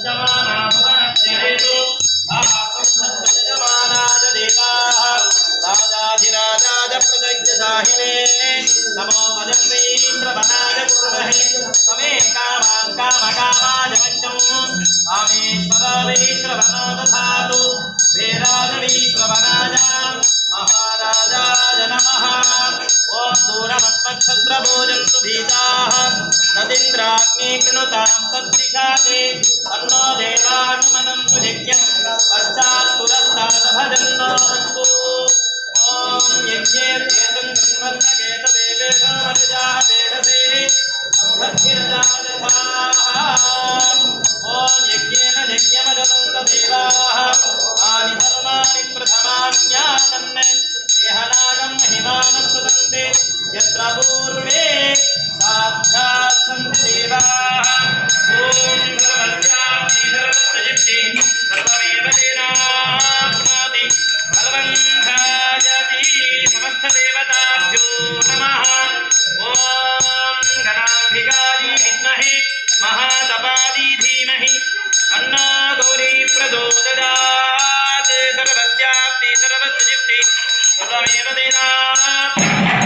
प्रपञ्चमाना भुवनस्य हेतु यजमानाय देवाः राजाधिराजाय प्रदज्ञसाहिने नमो वदन्ते प्रवनाय कुर्महे तमे कामान् कामकामाय मह्यं कामेश्वरवैश्रवणो दधातु वेदागवैश्रवणाय महाराजाय नमः ॐ दूरमस्मत्क्षत्रभोजं सुभीताः तदिन्द्राग्नि कृणुतां तद्दिशाते तन्नो देवानुमदं सुजिज्ञं पश्चात् पुरस्तात् भजन्नो हन्तु ॐ यज्ञे प्रेतं ब्रह्मन्नकेतदेवेशो मनुजाः वेदसे सम्भद्भिरजायथाः ॐ यज्ञेन यज्ञमजदन्तदेवाः तानि धर्माणि प्रथमान्यासन् देहनागं महिमानः सुदन्ते यत्र पूर्वे साक्षात् सन्ति देवाः ॐ सर्वस्यापि सर्वस्य सर्वमेव तेनाप्नोति सर्वं ध्यायति समस्तदेवताभ्यो नमः ॐ गणाधिकारी विद्महे महातपादी धीमहि तन्नो गौरी प्रचोदयात् सर्वस्यापि सर्वस्य सर्वमेव तेनाप्नोति